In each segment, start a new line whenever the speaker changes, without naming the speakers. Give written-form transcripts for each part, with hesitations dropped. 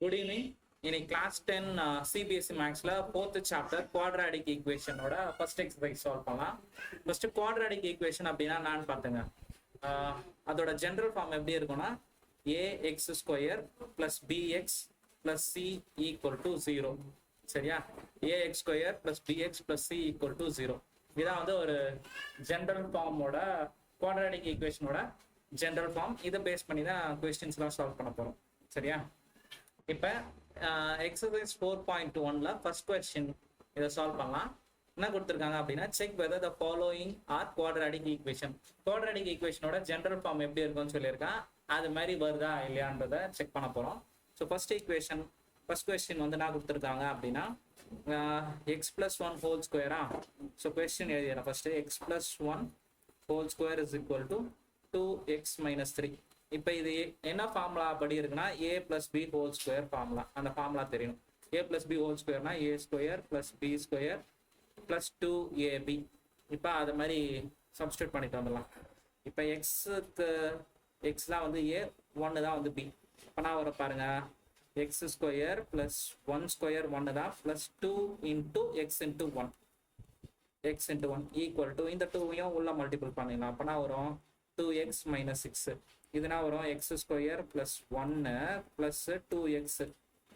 Good evening. In class 10 CBSE Max la fourth chapter quadratic equation oda first exercise solve பண்ணலாம். First quadratic equation அப்படினா நான் பாத்துங்க. அதோட general form எப்படி இருக்கும்னா ax square plus bx plus c equal to 0. சரியா? ax square plus bx plus c equal to 0. இதான் வந்து ஒரு general form ஓட quadratic equation ஓட general form. இதை பேஸ் பண்ணி தான் questions எல்லாம் solve பண்ண போறோம். சரியா? இப்போ எக்ஸசைஸ் 4.1ல ஃபர்ஸ்ட் கொஸ்டின் இதை சால்வ் பண்ணலாம். என்ன கொடுத்துருக்காங்க அப்படின்னா check whether the following are quadratic equation. Quadratic ஈக்குவேஷனோட ஜென்ரல் ஃபார்ம் எப்படி இருக்கும்னு சொல்லியிருக்கான். அது மாதிரி வருதா இல்லையான்றதை செக் பண்ண போகிறோம். ஸோ ஃபர்ஸ்ட் கொஸ்டின் வந்து என்ன கொடுத்துருக்காங்க அப்படின்னா எக்ஸ் பிளஸ் ஒன் ஹோல் ஸ்கொயரா. ஸோ கொஸ்டின் எழுதிடுறேன். First x plus one whole square is equal to 2x minus 3. இப்போ இது என்ன ஃபார்முலா படி இருக்குன்னா a plus b whole square formula. அந்த ஃபார்முலா தெரியணும். a பிளஸ் பி ஹோல் ஸ்கொயர்னா a square plus b square plus 2ab. இப்போ அது மாதிரி சப்ஸ்டியூட் பண்ணிட்டு வந்துடலாம். இப்போ எக்ஸ் தான் வந்து a, 1 தான் வந்து b. இப்போ நான் வர பாருங்க எக்ஸ் ஸ்கொயர் பிளஸ் 1 ஸ்கொயர் 1 தான் plus 2 into X into 1 X into 1 equal to இந்த 2வையும் உள்ள மல்டிபிள் பண்ணிடலாம். அப்போனா வரும் 2x மைனஸ் 6. இதுனா வரும் X square plus 1 plus 2x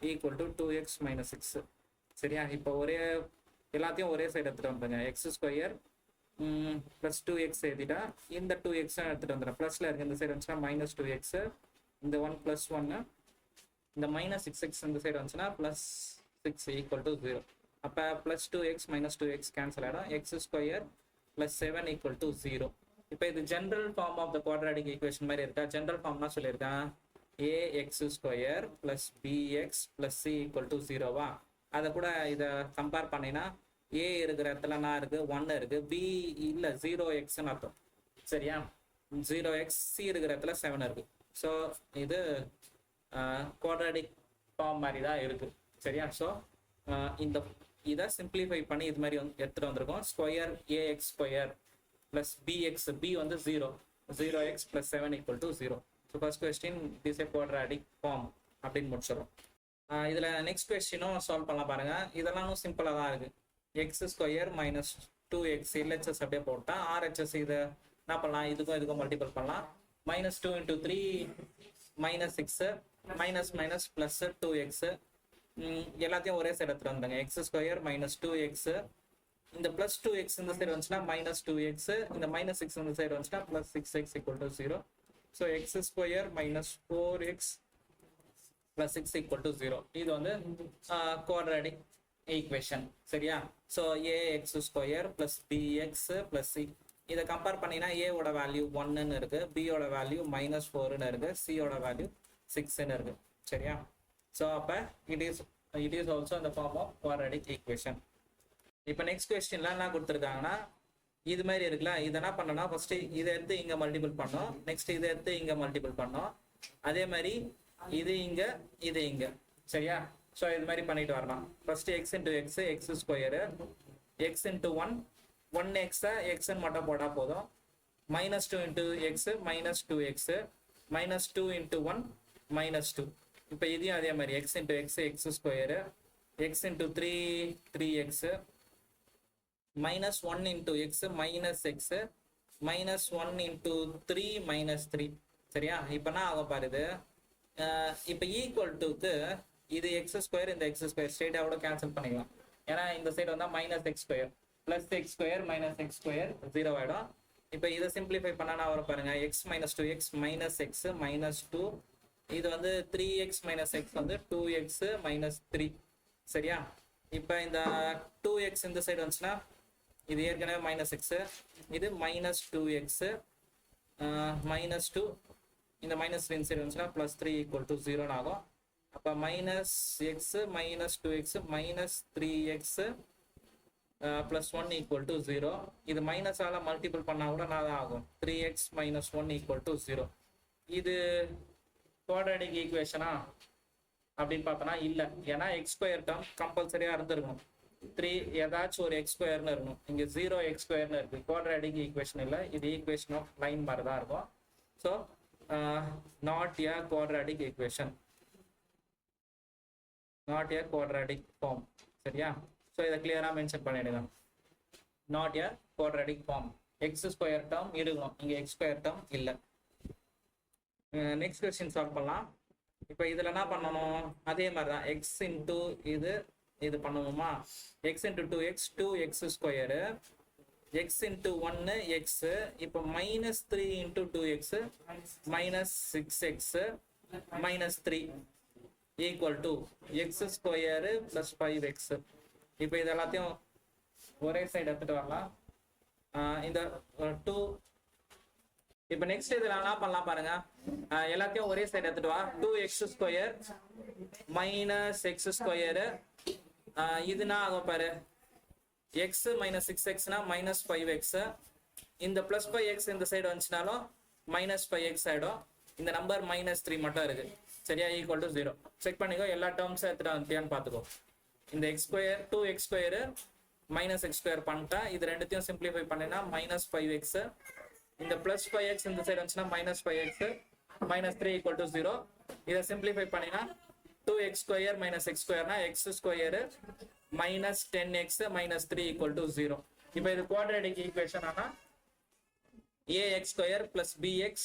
equal to 2x minus 6. சரியா? இப்போ எல்லாத்தையும் ஒரே சைடு எடுத்துட்டு வந்துடுங்க. எக்ஸ் ஸ்கொயர் பிளஸ் 2x எழுதிட்டா இந்த 2x எடுத்துட்டு வந்துடும். பிளஸ்ல இருக்கு இந்த சைடு வந்துச்சுன்னா மைனஸ் 2x, இந்த 1 பிளஸ் 1, இந்த மைனஸ் 6x இந்த சைடு வந்துச்சுன்னா பிளஸ் 6 ஈக்குவல் டு 0. அப்போ plus 2x minus 2x cancel ஆகிடும். X square plus 7 equal to 0. இப்போ இது general form of the quadratic equation மாதிரி இருக்கா. ஜென்ரல் ஃபார்ம்னா சொல்லியிருக்கேன் ax square plus bx plus c equal to 0வா. அதை கூட இதை கம்பேர் பண்ணினா a இருக்கிற இடத்துல நான் இருக்கு 1 இருக்கு, b இல்லை 0xன்னு அர்த்தம். சரியா? 0x, c இருக்கிற இடத்துல 7 இருக்கு. ஸோ இது குவாட்ராடிக் ஃபார்ம் மாதிரி தான் இருக்கு. சரியா? ஸோ இதை சிம்பிளிஃபை பண்ணி இது மாதிரி எடுத்துட்டு வந்திருக்கோம். Square ax square plus bx, b வந்து 0, 0x plus 7 equal to 0. So first question is a quadratic form அப்படின்னு முடிச்சிடும். இதில் நெக்ஸ்ட் கொஸ்டினும் சால்வ் பண்ணலாம் பாருங்க. இதெல்லாம் சிம்பிளாக தான் இருக்கு. X square minus 2x LHS அப்படியே போட்டால் ஆர்ஹெச்எஸ் இதை என்ன பண்ணலாம், இதுக்கும் மல்டிபிள் பண்ணலாம். Minus 2 into 3 minus 6 minus minus plus 2x எல்லாத்தையும் ஒரே சைடு எடுத்துட்டு வந்துடுங்க. எக்ஸ் ஸ்கொயர் மைனஸ் 2x, இந்த பிளஸ் 2x இந்த சைடு வந்துச்சுன்னா மைனஸ் 2x, இந்த மைனஸ் 6 இந்த சைடு வந்துச்சுன்னா plus 6x equal to 0. So X square minus 4x plus 6 equal to 0. இது வந்து குவாட்ராடிக் ஈக்குவேஷன். சரியா? So ax square plus bx plus c. இதை கம்பேர் பண்ணினா ஏவோட வேல்யூ 1ன்னு இருக்கு, பியோட வேல்யூ மைனஸ் 4ன்னு இருக்கு, சியோட வேல்யூ 6ன்னு இருக்கு. சரியா? ஸோ அப்போ இட் இஸ் ஆல்சோ இந்த ஃபார்ம் ஆஃப் குவாட்ராடிக் ஈக்குவேஷன். இப்போ நெக்ஸ்ட் கொஸ்டின்லாம் என்ன கொடுத்துருக்காங்கன்னா இது மாதிரி இருக்குல்ல. இதை என்ன பண்ணோம்னா ஃபர்ஸ்ட் இதை எடுத்து இங்கே மல்டிபிள் பண்ணோம், நெக்ஸ்ட் இதை எடுத்து இங்கே மல்டிபிள் பண்ணோம், அதே மாதிரி இது இங்கே. சரியா? ஸோ இது மாதிரி பண்ணிட்டு வரலாம். First X into X, X square, X into 1 எக்ஸை எக்ஸ்ன்னு மட்டும் போட்டால் போதும். Minus 2 into X minus 2x, minus 2 into 1 minus 2. இப்போ இதையும் அதே மாதிரி X into X, X square, X into 3x, minus 1 into x minus x minus 1 into 3 minus 3. சரியா? இப்போ நான் ஆக பாருது இப்போ ஈக்குவல் டுக்கு இது எக்ஸ் ஸ்கொயர், இந்த எக்ஸ் ஸ்கொயர் ஸ்ட்ரெயிட்டாக கூட கேன்சல் பண்ணிக்கலாம். ஏன்னா இந்த சைடு வந்தால் minus X square plus X square minus X square 0 ஆகிடும். இப்போ இதை சிம்பிளிஃபை பண்ணால் நான் வர பாருங்க X minus 2x minus X minus 2, இது வந்து 3x மைனஸ் எக்ஸ் வந்து 2x மைனஸ் 3. சரியா? இப்போ இந்த 2x இந்த சைடு வந்துச்சுன்னா இது ஏற்கனவே மைனஸ் எக்ஸு, இது மைனஸ் 2x மைனஸ் 2, இந்த மைனஸ் 3 சைடு வந்துச்சுன்னா ப்ளஸ் 3 ஈக்குவல் டு 0 ஆகும். அப்போ minus X minus 2x minus 3x plus 1 equal to 0. இது மைனஸால் மல்டிபிள் பண்ணால் கூட நான் தான் ஆகும் 3x மைனஸ் 1 ஈக்குவல் டு 0. இது குவாட்ராடிக் ஈக்குவேஷனா அப்படின்னு பார்த்தோன்னா இல்லை. ஏன்னா எக்ஸ் ஸ்கொயர் டேர்ம் கம்பல்சரியாக இருந்திருக்கும். 3 ஏதாச்சும் ஒரு எக்ஸ் ஸ்கொயர்னு இருக்கணும். இங்கே 0x ஸ்கொயர்னு இருக்கு. குவாட்ராடிக் ஈக்குவேஷன் இல்லை, இது ஈக்குவேஷன் ஆஃப் லைன் மாதிரி தான் இருக்கும். So not a quadratic equation. Not a quadratic form. சரியா? ஸோ இதை கிளியரா மென்ஷன் பண்ணிடுங்க. Not a quadratic form. X square term இருக்கணும், இங்க எக்ஸ் ஸ்கொயர் டேர்ம் இல்லை. நெக்ஸ்ட் கொஸ்டின் சால்வ் பண்ணலாம். இப்போ இதில் என்ன பண்ணணும், அதே மாதிரி தான் எக்ஸ் இன்டூ இது பண்ணுவோமா, X into 2x 2x square, X into 1 X, இப்போ -3 into 2x -6x -3 equal to X square plus 5x. இப்போ இது எல்லாத்தையும் ஒரே சைடு எடுத்துட்டு வரலாம். இந்த 2. இப்போ நெக்ஸ்ட் இதில் என்ன பண்ணலாம் பாருங்க, எல்லாத்தையும் ஒரே சைடு எடுத்துட்டு வா. 2x square minus X square, இதுனா ஆகும் பாரு, x மைனஸ் 6xனா மைனஸ் 5x. இந்த பிளஸ் 5x இந்த சைடு வந்துச்சுனாலும் மைனஸ் 5x ஆயிடும். இந்த நம்பர் -3 மட்டும் இருக்கு. சரியா? Equal to 0. செக் பண்ணிக்கோ, எல்லா டேர்ம்ஸ் எடுத்துட்டு வந்துட்டியான்னு பார்த்துக்கோ. இந்த x square 2x square minus X square பண்ணிட்டா, இது ரெண்டுத்தையும் சிம்பிளிஃபை பண்ணினா -5x. இந்த பிளஸ் 5x இந்த சைடு வந்துச்சுன்னா -5x -3 ஈக்குவல் டு 0. இதை சிம்பிளிஃபை பண்ணினா 2x ஸ்கொயர் மைனஸ் எக்ஸ் ஸ்கொயர்னா x square -10x -3 equal to 0. இப்போ இது குவாட்ராட்டிக் ஈக்குவேஷன் ஆனா ax square plus bx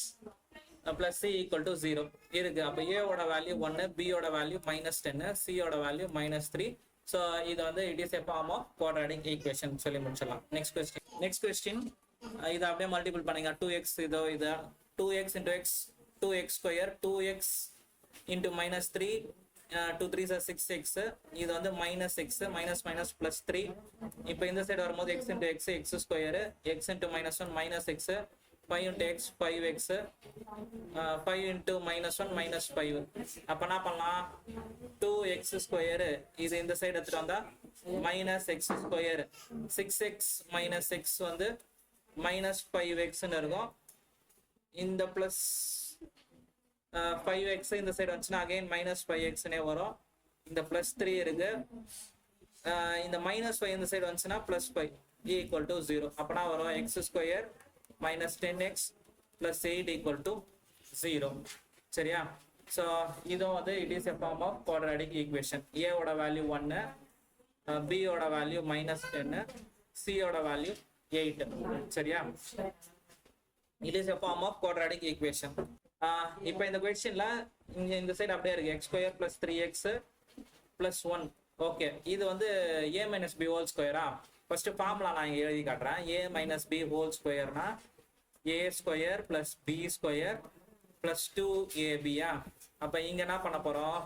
plus c equal to 0 இருக்கு. அப்போ a ஓட வேல்யூ 1, b ஓட வேல்யூ -10, c ஓட வேல்யூ -3. ஸோ இது வந்து it is a form of quadratic equation சொல்லி முடிச்சிடலாம். நெக்ஸ்ட் கொஸ்டின் இதை அப்படியே மல்டிபிள் பண்ணுங்க. 2x இது 2x into x 2x square 2x into -3 2 3 are 6x. இது வந்து -x minus plus 3. இப்போ இந்த சைடு வரும்போது x into x x square, x into -1 -x, 5 into x 5x, 5 into -1 -5. அப்ப என்ன பண்ணலாம், 2x ஸ்கொயர் இது இந்த சைடு எடுத்துட்டு வந்தா -x square, 6x minus x வந்து -5x இருக்கும். இந்த பிளஸ் 5x இந்த சைடு வந்துச்சுன்னா அகைன் -5x வரும். இந்த பிளஸ் 3 இருக்கு. இந்த -5 இந்த சைடு வந்துச்சுன்னா +5 ஈக்குவல் டு 0. அப்பனா வரும் x square -10x + 8 equal to 0. சரியா? ஸோ இதுவும் வந்து it is a form of quadratic equation. a ஓட வேல்யூ 1, b ஓட வேல்யூ -10, c ஓட வேல்யூ 8. சரியா? It is a form of quadratic equation. இப்போ இந்த கொஸ்டின்ல இந்த சைடு அப்படியே இருக்கு, x ஸ்கொயர் + 3x + 1. ஓகே, இது வந்து a - b ஹோல் ஸ்கொயரா? ஃபர்ஸ்ட் ஃபார்முலா நான் இங்க எழுதி காட்டுறேன். a - b ஹோல் ஸ்கொயர்னா a square + b square + 2ab. அப்ப இங்க என்ன பண்ண போறோம்,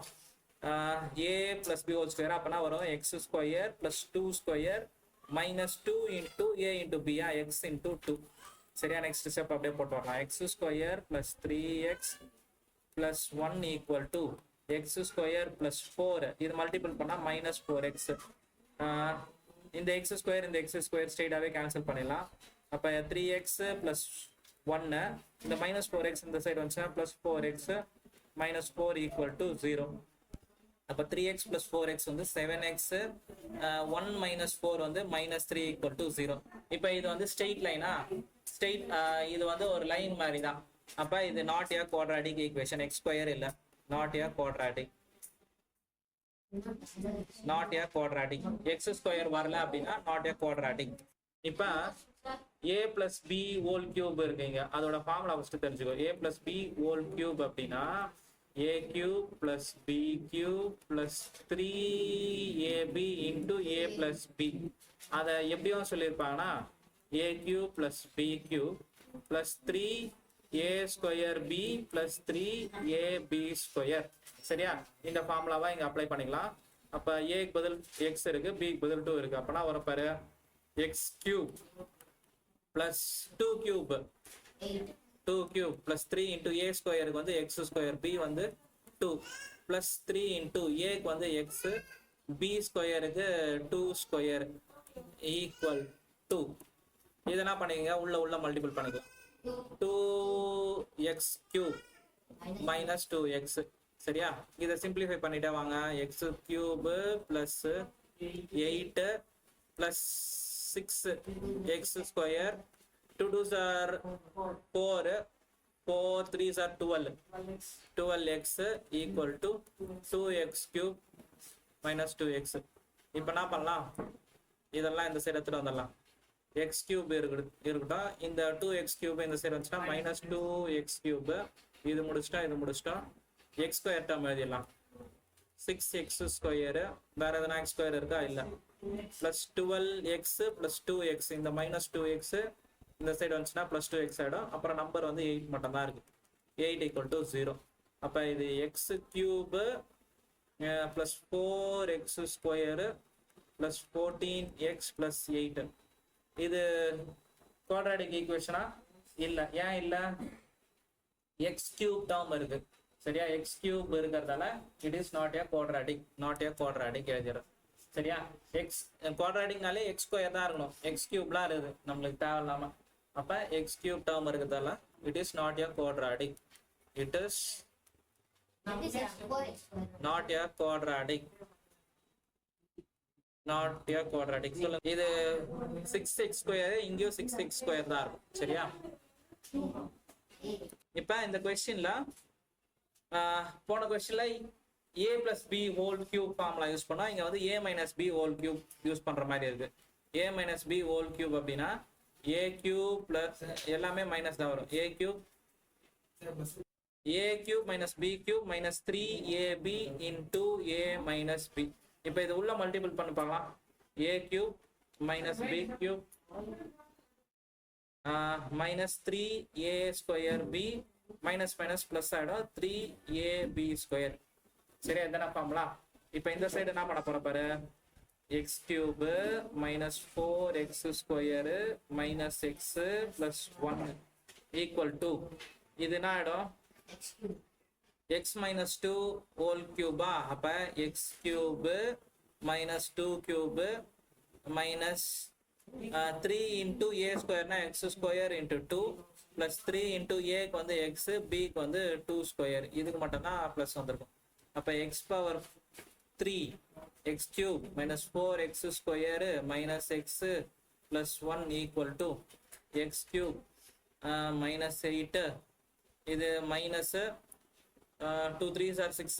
a + b ஹோல் ஸ்கொயர் அப்பனா வரும் x square + 2 square -2 into a into b, x into 2. சரியா? நெக்ஸ்ட் ஸ்டெப் அப்படியே போட்டு வரலாம். x square + 3x + 1 equal to x square + 4. இது மல்டிபிள் பண்ணா -4x. இந்த x ஸ்கொயர் இந்த x ஸ்கொயர் ஸ்ட்ரெயிட்டாவே கேன்சல் பண்ணிடலாம். அப்ப 3x + 1, இந்த -4x இந்த சைடு வந்துச்சுன்னா +4x -4 ஈக்குவல் டு 0. அப்ப 3x + 4x வந்து 7x, 1 - 4 வந்து -3 ஈக்குவல் டு 0. இப்போ இது வந்து ஸ்ட்ரெயிட் லைனா? ஸ்ட்ரெயிட், இது வந்து ஒரு லைன் மாதிரி தான். அப்ப இது not a quadratic equation. x square இல்ல, not a quadratic, not a quadratic. x ஸ்கொயர் வரல அப்படின்னா நாட் எ குவாட்ராட்டிக். இப்ப a + b ஹோல் கியூப் இருக்குங்க, அதோட ஃபார்முலா ஃபர்ஸ்ட் தெரிஞ்சுக்கோ. a + b ஹோல் கியூப் அப்படின்னா a cube + b cube + 3ab into a + b. அதை எப்படியும் சொல்லியிருப்பாங்கன்னா a cube + b cube + 3a square b + 3ab square. சரியா? இந்த ஃபார்முலாவை இங்க அப்ளை பண்ணிக்கலாம். அப்ப a க்கு பதில் x இருக்கு, b க்கு பதில் 2 இருக்கு. அப்பனா வர பாரு x cube + 2 cube 2 cube + 3 into a square க்கு வந்து x square, b வந்து 2 + 3 into a க்கு வந்து x, b square க்கு 2 square equal to. இதை என்ன பண்ணிக்கங்க, உள்ள மல்டிபிள் பண்ணிக்கலாம். 2x cube - 2x. சரியா? இதை சிம்பிளிஃபை பண்ணிட்டே வாங்க. x cube + 8 + 6x square, 2 2s are 4, 4 3s are 12, 12x equal to 2x cube minus 2x. இப்போ என்ன பண்ணலாம், இதெல்லாம் இந்த சைடு எடுத்துட்டு வந்துடலாம். எக்ஸ் கியூப் இருக்கட்டும், இந்த 2x கியூப் இந்த சைடு வந்துச்சுன்னா மைனஸ் 2x கியூப். இது முடிச்சிட்டா இது முடிச்சிட்டா எக்ஸ் ஸ்கொயர் டேர்ம் எழுதிடலாம். 6x ஸ்கொயரு, வேற எதனா எக்ஸ் ஸ்கொயர் இருக்கா? இல்லை. ப்ளஸ் 12x ப்ளஸ் 2x, இந்த மைனஸ் 2x இந்த சைடு வந்துச்சுன்னா ப்ளஸ் 2x ஆகிடும். அப்புறம் நம்பர் வந்து 8 மட்டும் தான் இருக்கு. 8 ஈக்குவல் டு 0. அப்போ இது X cube plus 4x square plus 14x plus 8. இது குவாட்ராட்டிக் ஈக்குவேஷனா? இல்லை. ஏன் இல்லை? எக்ஸ் கியூப் டேர்ம் இருக்கு. சரியா? எக்ஸ் கியூப் இருக்கிறதால it is not a quadratic எழுதிடும். சரியா? எக்ஸ் குவாட்ராட்டிக்னாலே எக்ஸ் ஸ்கொயர் தான் இருக்கணும். எக்ஸ் கியூப்லாம் இருக்குது நம்மளுக்கு தேவையில்லாம. அப்போ எக்ஸ் கியூப் டேர்ம் இருக்கிறதால it is not a quadratic. It is not a quadratic. Not a quadratic. சொல்லுங்க. இது 6x ஸ்கொயர், இங்கேயும் 6x ஸ்கொயர் தான் இருக்கும். சரியா? இப்ப இந்த கொஸ்டின்ல போன கொஸ்டின்ல a plus b whole cube formula use பண்ணா, இங்க வந்து a minus b whole cube use பண்ற மாதிரி இருக்கு. a minus b whole cube அப்படின்னா a கியூப் பிளஸ் எல்லாமே மைனஸ் தான் வரும். a cube minus b cube minus 3ab into a minus b. இப்போ இது உள்ள மல்டிபிள் பண்ணி பார்க்கலாம். a cube minus b cube minus 3a square b minus minus plus ஆயிடும் 3ab ஸ்கொயர். சரியா? இதான ஃபார்முலா. இப்போ இந்த சைடு என்ன பண்ண போற பாரு, x cube minus 4x square minus x plus 1 equal to இது என்ன ஆயிடும், x minus 2 ஹோல் கியூபா. அப்ப x cube minus 2 cube minus 3 into a ஸ்கொயர்னா x square into 2 plus 3 into a க்கு வந்து x, b க்கு வந்து 2 ஸ்கொயர். இதுக்கு மட்டும் தான் பிளஸ் வந்திருக்கும். அப்ப x power 3 x cube minus 4x square minus x plus 1 equal to x cube minus 8. இது minus 2 3s are 6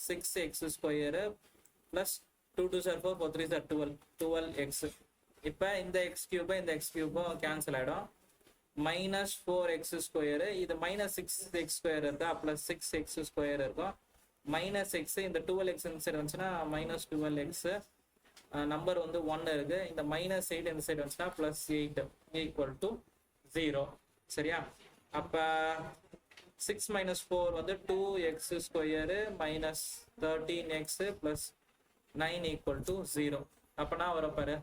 6x square plus 2 2s are 4 4 3s are 12x. இப்போ இந்த x கியூப் இந்த x கியூபும் கேன்சல் ஆயிடும். minus 4x square, இது minus 6x square இருக்கா, plus 6x square இருக்கும். minus x, இந்த 12x இந்த சைடு வந்துச்சுன்னா minus 12x. நம்பர் வந்து 1 இருக்கு. இந்த minus 8 இந்த சைடு வந்துச்சுன்னா plus 8 equal to 0. சரியா? அப்ப 6 minus 4 வந்து 2x square minus 13x plus 9 equal to 0. அப்பனா வர பாரு,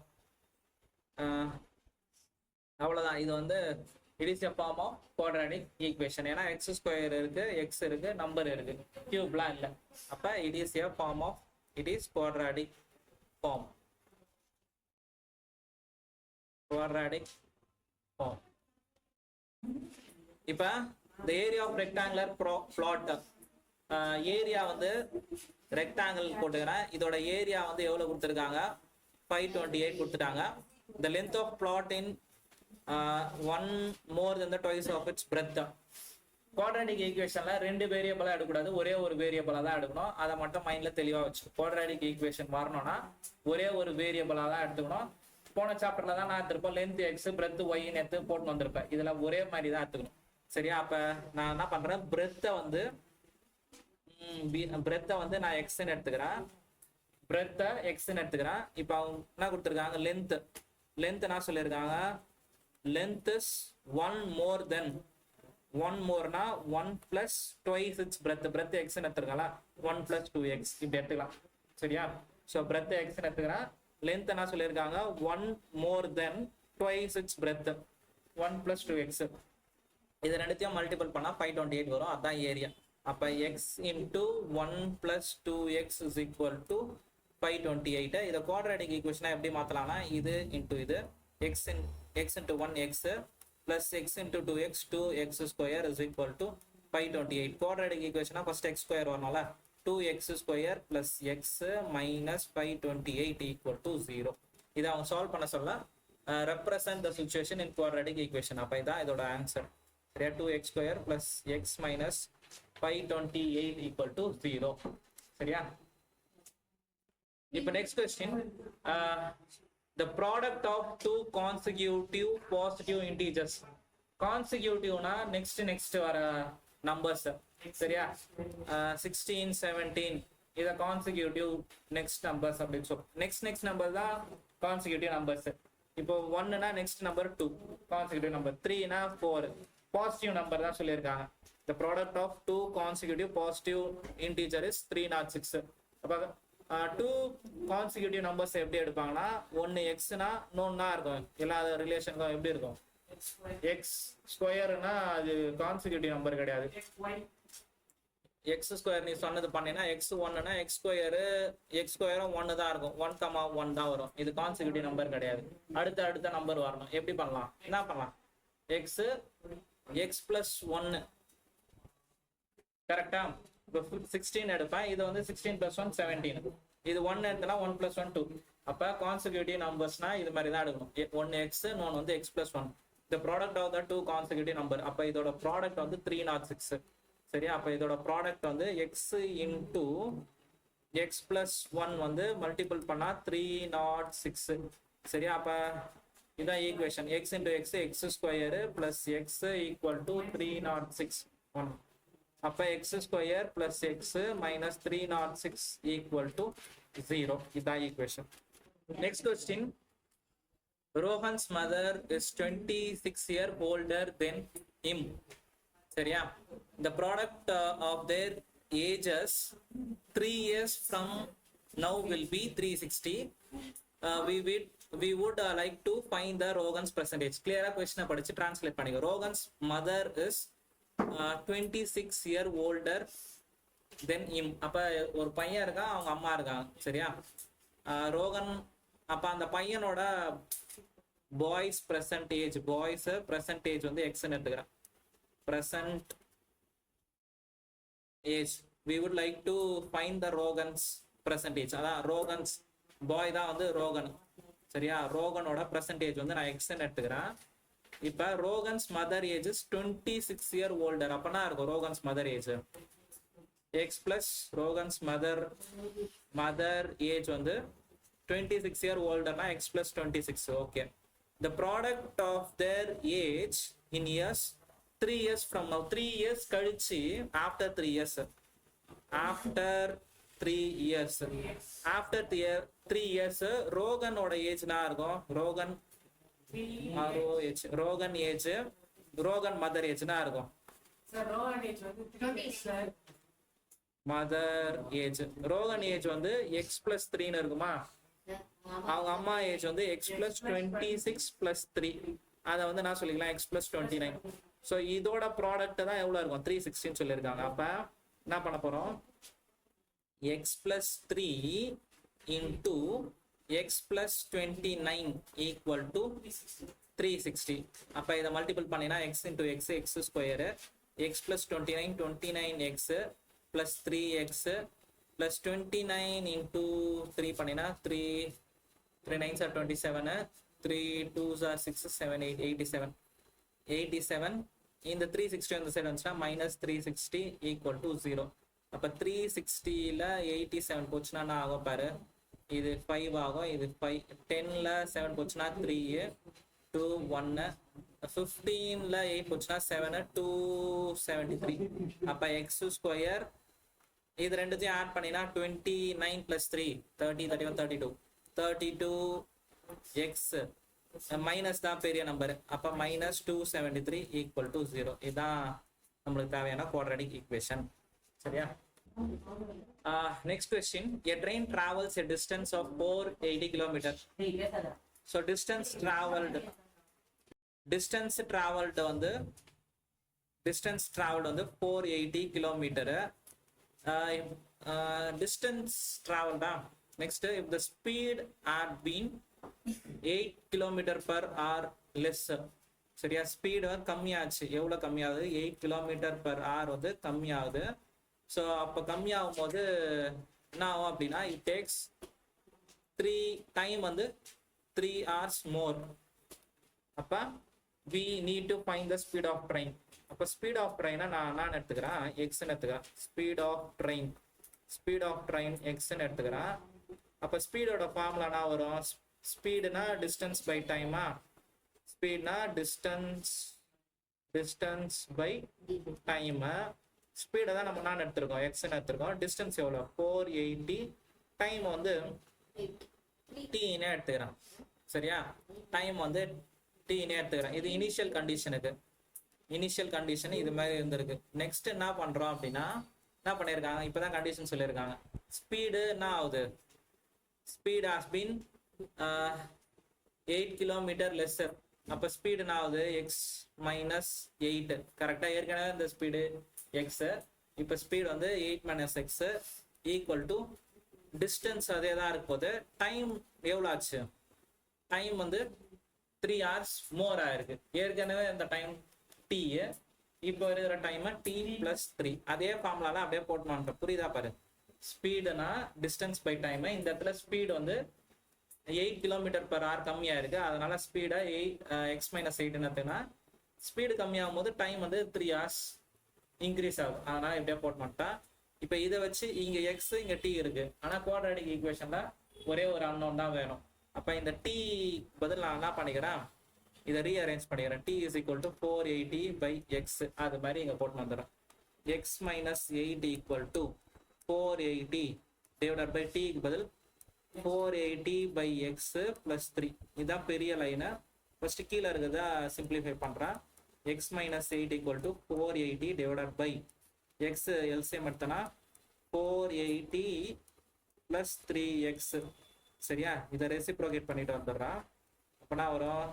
அவ்வளவுதான். இது வந்து it is a form of quadratic equation. ஏன்னா எக்ஸ் ஸ்கொயர் இருக்கு, எக்ஸ் இருக்கு, நம்பர் இருக்கு, கியூப்லாம் இல்லை. அப்ப it is a form of, it is quadratic form. Quadratic form. இப்ப the area of rectangular plot, area வந்து ரெக்டாங்கிள் போட்டுக்கிறேன். இதோட ஏரியா வந்து எவ்வளவு கொடுத்துருக்காங்க, 528 கொடுத்துட்டாங்க. the length of plot in one more than the twice of its breadth. Quadratic ஈக்குவேஷன்ல ரெண்டு வேரியபிளா எடுக்கக்கூடாது, ஒரே ஒரு வேரியபிளா தான் எடுக்கணும். அதை மட்டும் மைண்ட்ல தெளிவா வச்சு, குவாட்ராட்டிக் ஈக்குவேஷன் வரணும்னா ஒரே ஒரு வேரியபிளா தான் எடுத்துக்கணும். போன சாப்டர்ல தான் நான் எடுத்திருப்பேன் லென்த் எக்ஸ் பிரெத் ஒய்ன்னு எடுத்து போட்டு வந்திருப்பேன். இதுல ஒரே மாதிரி தான் எடுத்துக்கணும். சரியா? அப்ப நான் என்ன பண்றேன், பிரெத்தை வந்து நான் எக்ஸ்ன்னு எடுத்துக்கிறேன், பிரெத்தை எக்ஸ்ன்னு எடுத்துக்கிறேன். இப்ப அவங்க என்ன கொடுத்துருக்காங்க, லென்த் என்ன சொல்லியிருக்காங்க, length is 1 more than 1 moreனா 1 plus twice its breadth. breadth x ன்னு எடுத்துக்கல, 1 plus 2x இப்படி எடுத்துக்கலாம். சரியா? ஸோ breadth x ன்னு எடுத்துக்கிறேன். length என்ன சொல்லியிருக்காங்க, 1 more than twice its breadth, 1 plus 2x. இது ரெண்டுத்தையும் மல்டிபிள் பண்ணா 528 வரும். அதான் ஏரியா. அப்ப x into 1 plus 2x is equal to 528. இதை குவாட்ராட்டிக் ஈக்குவேஷனா எப்படி மாத்தலாம்னா, இது இன்டூ இது, x into 1x plus x into 2x, 2x square is equal to 528. quadratic equation first x square வரணும்ல, 2x square plus x minus 528 equal to 0. இதை அவங்க solve பண்ண சொல்ல represent the situation in quadratic equation. அப்ப இதான் இதோட answer. சரியா? 2x square plus x minus 528 equal to 0. சரியா? இப்போ next question, the product of two consecutive positive integers. கான்சிக்யூட்டிவ்னா நெக்ஸ்ட் வர நம்பர்ஸ், சரியா? 16 17 இத கான்சிக்யூட்டிவ் நெக்ஸ்ட் நம்பர்ஸ் அப்படின்னு சொல்றோம். நெக்ஸ்ட் நம்பர் தான் கான்சிக்யூட்டிவ் நம்பர்ஸ். இப்போ 1னா நெக்ஸ்ட் நம்பர் 2 கான்சிக்யூட்டிவ் நம்பர், 3னா 4 பாசிட்டிவ் நம்பர் தான் சொல்லியிருக்காங்க. the product of two consecutive positive integer is 306. அப்ப 2 கான்சிக்யூட்டிவ் நம்பர்ஸ் எப்படி எடுப்பாங்கன்னா, ஒன்னு எக்ஸ்னா இன்னொன்னா இருக்கும், எல்லா ரிலேஷனுக்கும் எப்படி இருக்கும், எக்ஸ் ஸ்கொயர்னா அது கான்சிக்யூட்டிவ் நம்பர் கிடையாது. எக்ஸ் ஸ்கொயர் நீ சொன்னது பண்ணினா எக்ஸ் ஒன்னுனா எக்ஸ் ஸ்கொயரும் 1 தான் இருக்கும், 1,1 தான் வரும். இது கான்சிக்யூட்டிவ் நம்பர் கிடையாது. அடுத்த நம்பர் வரணும். எப்படி பண்ணலாம், என்ன பண்ணலாம், எக்ஸ் பிளஸ் 1 கரெக்டா? இப்போ 16 எடுப்பேன், இது வந்து 16 plus 1 17, இது 1 எடுத்தனா 1 plus 1 2. அப்ப கான்சிக்யூட்டிவ் நம்பர்ஸ்னா இது மாதிரி தான் எடுக்கணும். 1 எக்ஸ், இன்னொன்று வந்து X plus 1. the product of the two consecutive number. அப்ப இதோட ப்ராடக்ட் வந்து 306, சரியா? அப்ப இதோட ப்ராடக்ட் வந்து எக்ஸ் இன்டூ எக்ஸ் பிளஸ் 1 வந்து மல்டிபிள் பண்ணா 306, சரியா? அப்ப இதான் equation, X into X X square plus X equal to 306 1. அப்ப X square plus X minus 306 equal to 0. இதான் equation. Next question, Rohan's mother is 26 years older than him. சரியா? The product of their ages 3 years from now will be 360. We would like to find the Rohan's percentage. Clear question படிச்சு translate பண்ணிக்கோ. Rohan's mother is 26 years older than him. அப்ப ஒரு பையன் இருக்கான், அவங்க அம்மா இருக்காங்க, சரியா? ரோகன், அப்ப அந்த பையனோட பாய்ஸ் பிரசன்டேஜ் வந்து எக்ஸ்ன்னு எடுத்துக்கிறேன். present age. We would like to find the Rogan's percentage. அதான் ரோகன்ஸ் பாய் தான் வந்து ரோகன், சரியா? ரோகனோட percentage வந்து நான் எக்ஸ்ன்னு எடுத்துக்கிறேன். இப்ப Rohan's mother age 26 years older. அப்பனா இருக்கும் Rohan's mother age x plus Rohan's mother age வந்து 26 years olderனா x plus 26. Okay. The product of their age in years 3 years from now. 3 years கழிச்சு after 3 years. After 3 years ரோகனோட ஏஜ்னா இருக்கும் ரோகன் ஏஜ் ரோகன் மதர் ஏஜ்னா இருக்கும் mother age. Rohan age வந்து X plus 3ன்னு இருக்குமா? அவங்க அம்மா age வந்து X plus 26 plus 3. அதை வந்து நான் சொல்லிக்கலாம் எக்ஸ் பிளஸ் 29. ஸோ இதோட ப்ராடக்ட் தான் எவ்வளோ இருக்கும், 316 சொல்லியிருக்காங்க. அப்போ என்ன பண்ண போகிறோம், X plus 3 into X plus 29 equal to 360. அப்போ இதை மல்டிபிள் பண்ணினா X into X X square X plus 29 X plus 3x plus 29 into 3 பண்ணினா 3 9s are 27, 3 2s are 6 7 8 87. இந்த 360 அந்த சைடு வந்துச்சுன்னா மைனஸ் 360 ஈக்குவல் டு 0. அப்போ 360ல 87 போச்சுன்னா என்ன ஆகும் பாரு, இது 5 ஆகும், இது 5. 10ல 7 போச்சுன்னா 3 2 1. 15ல 8 போச்சுன்னா 7 273. அப்போ எக்ஸ் ஸ்கொயர் இது ரெண்டுத்தையும் ஆட் பண்ணினா 29 plus 3 30 31 32 எக்ஸ் மைனஸ் தான் பெரிய நம்பர். அப்போ மைனஸ் 273 ஈக்குவல் டு 0. இதுதான் நம்மளுக்கு தேவையான குவாட்ராட்டிக் ஈக்குவேஷன், சரியா? Next question, a train travels a distance of 480 kilometers. So distance traveled வந்து 480 kilometer. Distance traveled. Next, if the speed had been 8 kilometer per hour less. சரியா? Speed கம்மியாச்சு. எவ்வளோ கம்மியாகுது, 8 kilometer per hour வந்து கம்மியாகுது. So அப்போ கம்மியாகும் போது என்ன ஆகும் அப்படின்னா, இட் டேக்ஸ் 3 டைம் வந்து 3 hours மோர். அப்போ we need to find the speed of train. அப்போ ஸ்பீட் ஆஃப் ட்ரெயினை நான் எடுத்துக்கிறேன் எக்ஸ்ன்னு எடுத்துக்கிறேன். ஸ்பீட் ஆஃப் ட்ரெயின் எக்ஸ்ன்னு எடுத்துக்கிறேன். அப்போ ஸ்பீடோட ஃபார்முலானா வரும், ஸ்பீடுனா டிஸ்டன்ஸ் பை டைமா, ஸ்பீட்னா டிஸ்டன்ஸ் பை டைம். ஸ்பீடை தான் நம்ம நான் எடுத்திருக்கோம், எக்ஸ்ன்னு எடுத்திருக்கோம். டிஸ்டன்ஸ் எவ்வளோ 480, டைம் வந்து டீனே எடுத்துக்கிறேன். சரியா, டைம் வந்து டீனே எடுத்துக்கிறேன். இது இனிஷியல் கண்டிஷனுக்கு, இனிஷியல் கண்டிஷன் இது மாதிரி இருந்திருக்கு. நெக்ஸ்ட் என்ன பண்றோம் அப்படின்னா, என்ன பண்ணியிருக்காங்க, இப்போதான் கண்டிஷன் சொல்லியிருக்காங்க. ஸ்பீடு என்ன ஆகுது, speed has been 8 kilometre lesser. அப்போ ஸ்பீடு என்ன ஆகுது, எக்ஸ் மைனஸ் 8. கரெக்டாக ஏற்கனவே இந்த ஸ்பீடு எக்ஸ், இப்போ ஸ்பீடு வந்து 8 minus X equal to distance அதே தான் இருக்க போது. டைம் எவ்வளோ ஆச்சு, டைம் வந்து 3 hours மோர் ஆயிருக்கு. ஏற்கனவே இந்த டைம் டி, இப்போ இருக்கிற டைம் டி பிளஸ் 3. அதே ஃபார்முலால அப்படியே போட்டோம். புரியுதா பாரு, ஸ்பீடுனா டிஸ்டன்ஸ் பை டைம். இந்த இடத்துல ஸ்பீடு வந்து 8 km/h கம்மியா இருக்கு, அதனால ஸ்பீடை எக்ஸ் மைனஸ் 8ன்னா ஸ்பீடு கம்மியாகும் போது டைம் வந்து 3 hours இன்க்ரீஸ் ஆகும். அதனால இப்படியே போட்டோம்ட்டா. இப்போ இதை வச்சு இங்க எக்ஸ் இங்க டி இருக்கு, ஆனா குவாட்ராட்டிக் ஈக்குவேஷன்ல ஒரே ஒரு அன்னோன் தான் வேணும். அப்ப இந்த டி பதில் நான் என்ன பண்ணிக்கிறேன், இதை ரீஅரேஞ்ச் பண்ணிக்கிறேன். T is equal to 480 by X, அது மாதிரி இங்க போட்டு வந்துடுறேன். X minus 8 equal to 480 divided by டிக்கு பதில் 480 பை எக்ஸ் பிளஸ் 3. இதுதான் பெரிய லைனு. ஃபர்ஸ்ட் கீழே இருக்கிறதா சிம்பிளிஃபை பண்றேன். X minus 8 equal to 480 divided by x LCM எடுத்தனா 480 பிளஸ் 3x. சரியா, இதை ரெசிப்ரோகேட் பண்ணிட்டு வந்துடுறான். அப்பனா வரும்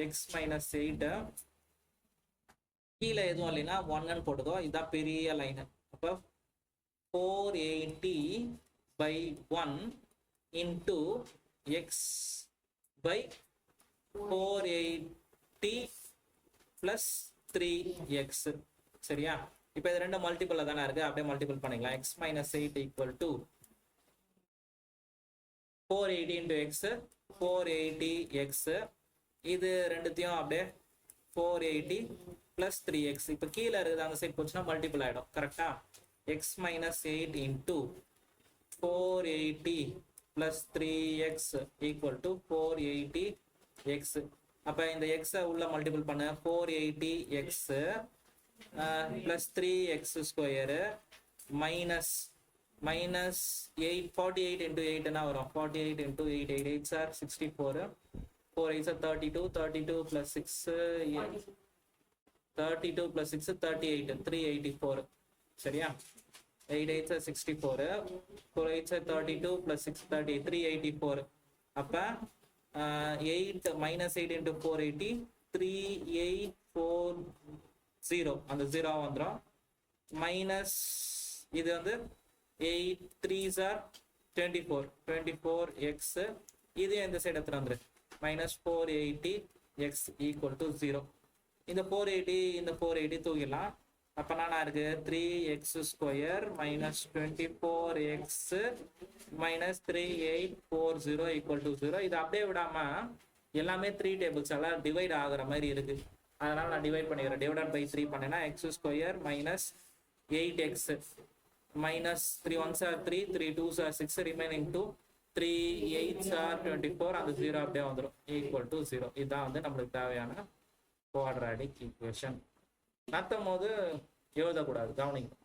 எக்ஸ் மைனஸ் 8, கீழே எதுவும் இல்லைன்னா 1ன்னு போட்டுக்கோ. இதுதான் பெரிய லைனு. அப்போ 480 by 1 into X by 480 plus 3x. சரியா, இப்போ இது ரெண்டு மல்டிபிள் தானே இருக்கு, அப்படியே மல்டிபிள் பண்ணிக்கலாம். X minus 8 equal to 480 into X 480x. இது ரெண்டுத்தையும் அப்படியே 480 பிளஸ் 3x. இப்போ கீழே இருக்குது அந்த சைட் போச்சுன்னா மல்டிபிள் ஆகிடும். கரெக்டா, X minus 8 into 480 plus 3x equal to 480x. அப்போ இந்த எக்ஸை உள்ள மல்டிபிள் பண்ண 480x plus 3x square minus 8 48 into 8 என்ன வரும், 48 into 8 8 8 are 64, 4 8 are 32, 32 plus 6 32 plus 6 38, 384. சரியா, 8 8 are 64, 4 8 are 32 plus 6 30, 384. அப்ப 8 minus 8 into 480 3840, அந்த 0 வந்துடும். மைனஸ் இது வந்து 8 3s are 24, 24x. இது இந்த சைடு எடுத்துட்டு வந்துரு, மைனஸ் 480x ஈக்குவல் டு 0. இந்த 480 இந்த 480 தூக்கிடலாம். அப்போ என்ன இருக்கு, 3x square minus 24x minus 3840 equal to 0. இது அப்படியே விடாம எல்லாமே 3 டேபிள்ஸ் எல்லாம் டிவைட் ஆகுற மாதிரி இருக்கு. அதனால நான் டிவைட் பண்ணிக்கிறேன். டிவைடட் பை 3 பண்ணேன்னா X square minus 8x minus 3 1s are 3, 3 2s are 6, remaining 2, 3 8s are 24, அந்த 0 அப்படியே வந்துடும் ஈக்குவல் டு 0. இதுதான் வந்து நம்மளுக்கு தேவையான குவாட்ராட்டிக் ஈக்குவேஷன். நடத்தும் போது எழுதக்கூடாது, கவனிக்கணும்.